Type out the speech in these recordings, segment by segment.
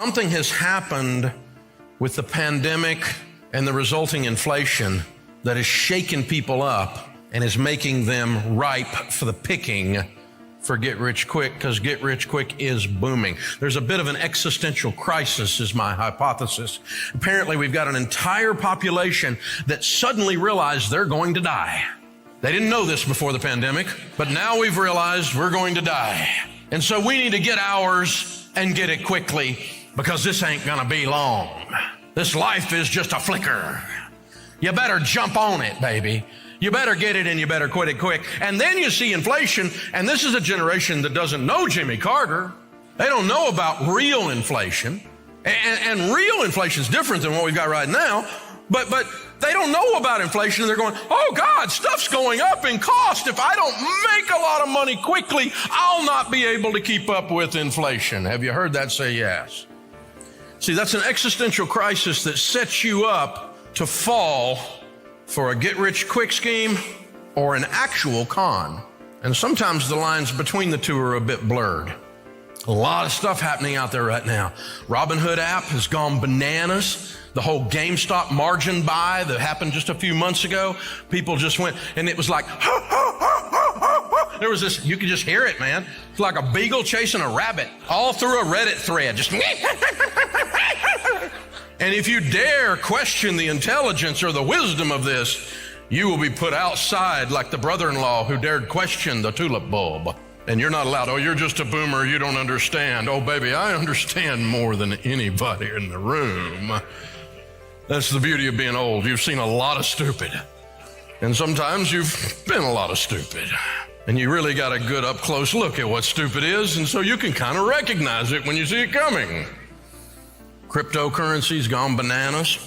Something has happened with the pandemic and the resulting inflation that has shaken people up and is making them ripe for the picking for get rich quick, because get rich quick is booming. There's a bit of an existential crisis, is my hypothesis. Apparently, we've got an entire population that suddenly realized they're going to die. They didn't know this before the pandemic, but now we've realized we're going to die. And so we need to get ours and get it quickly, because this ain't gonna be long. This life is just a flicker. You better jump on it, baby. You better get it and you better quit it quick. And then you see inflation, and this is a generation that doesn't know Jimmy Carter. They don't know about real inflation. And real inflation is different than what we've got right now, but they don't know about inflation, and they're going, oh God, stuff's going up in cost. If I don't make a lot of money quickly, I'll not be able to keep up with inflation. Have you heard that? Say yes. See, that's an existential crisis that sets you up to fall for a get-rich-quick scheme or an actual con. And sometimes the lines between the two are a bit blurred. A lot of stuff happening out there right now. Robinhood app has gone bananas. The whole GameStop margin buy that happened just a few months ago, people just went, and it was like, there was this, you could just hear it, man. It's like a beagle chasing a rabbit all through a Reddit thread. Just and if you dare question the intelligence or the wisdom of this, you will be put outside like the brother-in-law who dared question the tulip bulb. And you're not allowed. Oh, you're just a boomer. You don't understand. Oh, baby, I understand more than anybody in the room. That's the beauty of being old. You've seen a lot of stupid. And sometimes you've been a lot of stupid. And you really got a good up-close look at what stupid is, and so you can kind of recognize it when you see it coming. Cryptocurrency's gone bananas.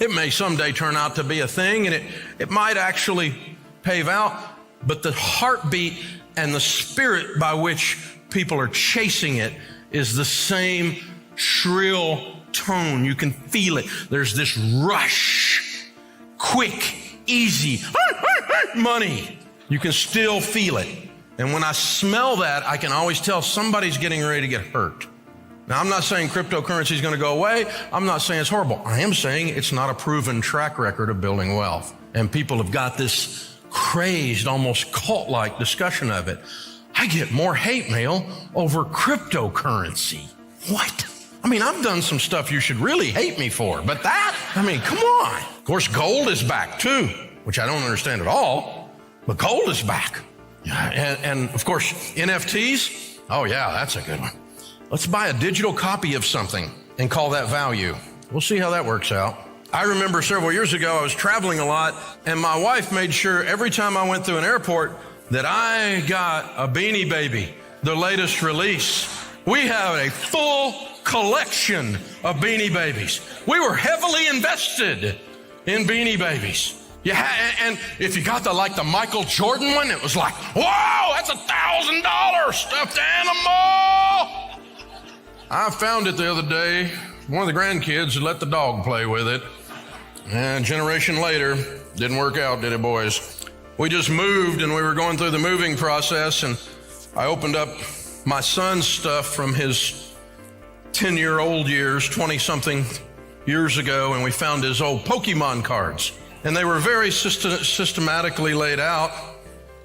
It may someday turn out to be a thing, and it might actually pave out, but the heartbeat and the spirit by which people are chasing it is the same shrill tone. You can feel it. There's this rush, quick, easy money. You can still feel it. And when I smell that, I can always tell somebody's getting ready to get hurt. Now, I'm not saying cryptocurrency is going to go away. I'm not saying it's horrible. I am saying it's not a proven track record of building wealth. And people have got this crazed, almost cult-like discussion of it. I get more hate mail over cryptocurrency. What? I mean, I've done some stuff you should really hate me for, but that, I mean, come on. Of course, gold is back too, which I don't understand at all, but gold is back. And of course, NFTs, oh yeah, that's a good one. Let's buy a digital copy of something and call that value. We'll see how that works out. I remember several years ago, I was traveling a lot, and my wife made sure every time I went through an airport that I got a Beanie Baby, the latest release. We have a full collection of Beanie Babies. We were heavily invested in Beanie Babies. And if you got the Michael Jordan one, it was like, whoa, that's $1,000 stuffed animal. I found it the other day. One of the grandkids had let the dog play with it. And a generation later, didn't work out, did it, boys? We just moved, and we were going through the moving process, and I opened up my son's stuff from his 10-year-old years, 20-something years ago, and we found his old Pokemon cards. And they were very systematically laid out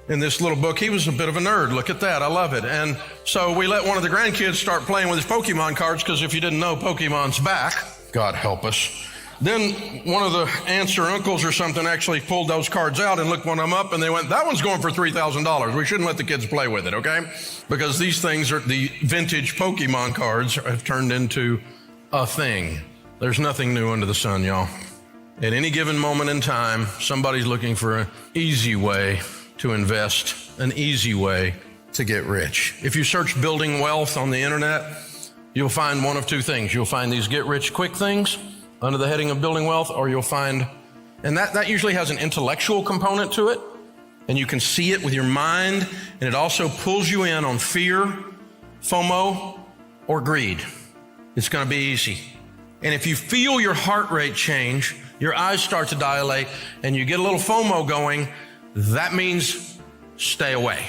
in this little book. He was a bit of a nerd. Look at that. I love it. And so we let one of the grandkids start playing with his Pokemon cards, because if you didn't know, Pokemon's back. God help us. Then one of the aunts or uncles or something actually pulled those cards out and looked one of them up, and they went, that one's going for $3,000. We shouldn't let the kids play with it, okay? Because these things are, the vintage Pokemon cards have turned into a thing. There's nothing new under the sun, y'all. At any given moment in time, somebody's looking for an easy way to invest, an easy way to get rich. If you search building wealth on the internet, you'll find one of two things. You'll find these get rich quick things under the heading of building wealth, or you'll find, and that usually has an intellectual component to it, and you can see it with your mind, and it also pulls you in on fear, FOMO, or greed. It's going to be easy. And if you feel your heart rate change, your eyes start to dilate, and you get a little FOMO going, that means stay away.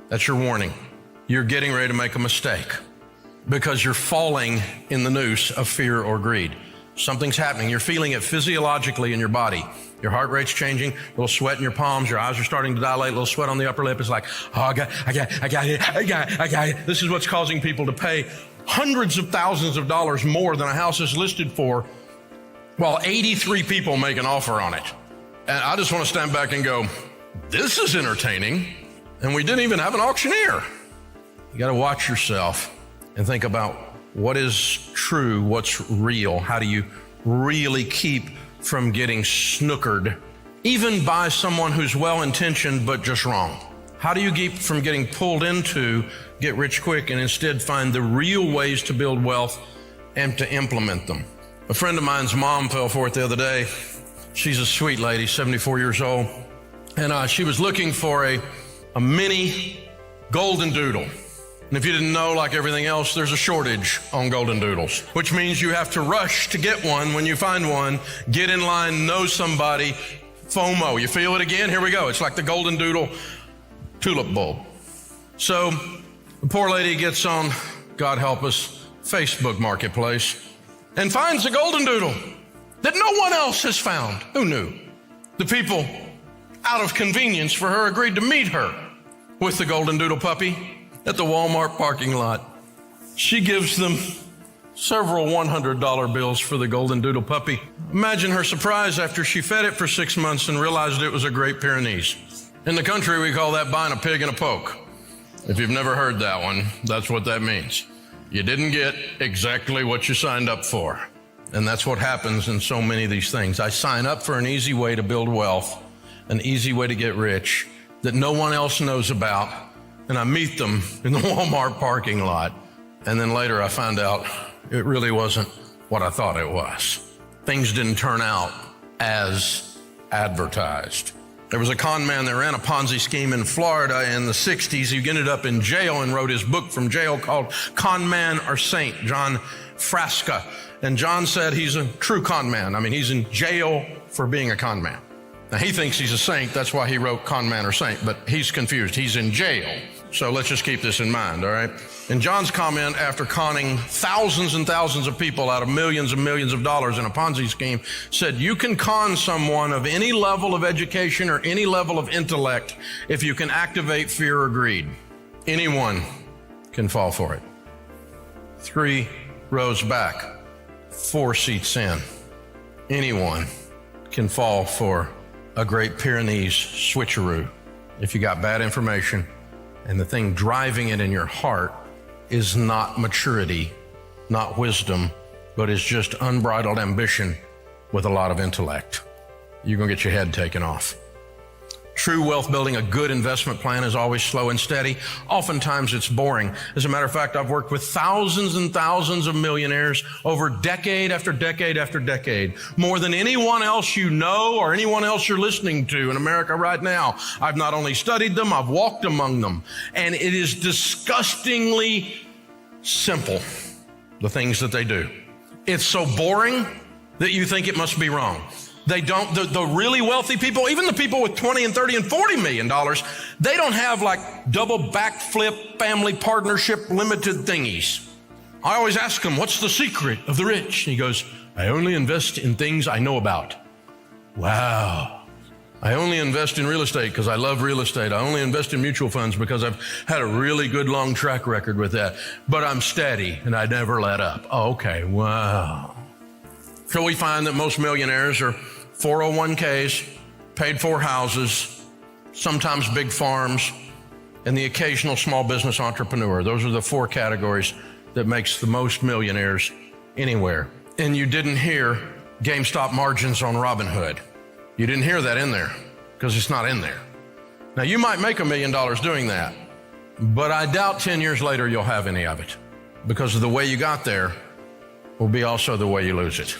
That's your warning. You're getting ready to make a mistake. because you're falling in the noose of fear or greed. Something's happening. You're feeling it physiologically in your body. Your heart rate's changing, a little sweat in your palms, your eyes are starting to dilate, a little sweat on the upper lip. It's like, oh, I got it. This is what's causing people to pay hundreds of thousands of dollars more than a house is listed for, while 83 people make an offer on it. And I just want to stand back and go, this is entertaining. And we didn't even have an auctioneer. You got to watch yourself and think about what is true, what's real. How do you really keep from getting snookered, even by someone who's well-intentioned but just wrong? How do you keep from getting pulled into get rich quick and instead find the real ways to build wealth and to implement them? A friend of mine's mom fell for it the other day. She's a sweet lady, 74 years old. And she was looking for a mini golden doodle. And if you didn't know, like everything else, there's a shortage on golden doodles, which means you have to rush to get one when you find one, get in line, know somebody, FOMO. You feel it again? Here we go. It's like the golden doodle tulip bulb. So the poor lady gets on, God help us, Facebook Marketplace and finds a golden doodle that no one else has found. Who knew? The people, out of convenience for her, agreed to meet her with the golden doodle puppy at the Walmart parking lot. She gives them several $100 bills for the golden doodle puppy. Imagine her surprise after she fed it for 6 months and realized it was a Great Pyrenees. In the country, we call that buying a pig in a poke. If you've never heard that one, that's what that means. You didn't get exactly what you signed up for. And that's what happens in so many of these things. I sign up for an easy way to build wealth, an easy way to get rich that no one else knows about, and I meet them in the Walmart parking lot. And then later I find out it really wasn't what I thought it was. Things didn't turn out as advertised. There was a con man that ran a Ponzi scheme in Florida in the 60s. He ended up in jail and wrote his book from jail called Con Man or Saint, John Frasca. And John said he's a true con man. I mean, he's in jail for being a con man. Now, he thinks he's a saint. That's why he wrote Con Man or Saint, but he's confused. He's in jail. So let's just keep this in mind, all right? And John's comment after conning thousands and thousands of people out of millions and millions of dollars in a Ponzi scheme said, you can con someone of any level of education or any level of intellect if you can activate fear or greed. Anyone can fall for it. 3 rows back, 4 seats in. Anyone can fall for a Great Pyrenees switcheroo if you got bad information and the thing driving it in your heart is not maturity, not wisdom, but is just unbridled ambition with a lot of intellect. You're going to get your head taken off. True wealth building, a good investment plan, is always slow and steady. Oftentimes it's boring. As a matter of fact, I've worked with thousands and thousands of millionaires over decade after decade after decade. More than anyone else you know or anyone else you're listening to in America right now. I've not only studied them, I've walked among them. And it is disgustingly simple, the things that they do. It's so boring that you think it must be wrong. They don't, the really wealthy people, even the people with 20 and 30 and 40 million dollars, they don't have like double backflip family partnership limited thingies. I always ask him, what's the secret of the rich? He goes, I only invest in things I know about. Wow. I only invest in real estate because I love real estate. I only invest in mutual funds because I've had a really good long track record with that. But I'm steady and I never let up. Oh, okay. Wow. So we find that most millionaires are 401ks, paid for houses, sometimes big farms, and the occasional small business entrepreneur. Those are the 4 categories that makes the most millionaires anywhere. And you didn't hear GameStop margins on Robinhood. You didn't hear that in there because it's not in there. Now, you might make $1 million doing that, but I doubt 10 years later you'll have any of it because of the way you got there will be also the way you lose it.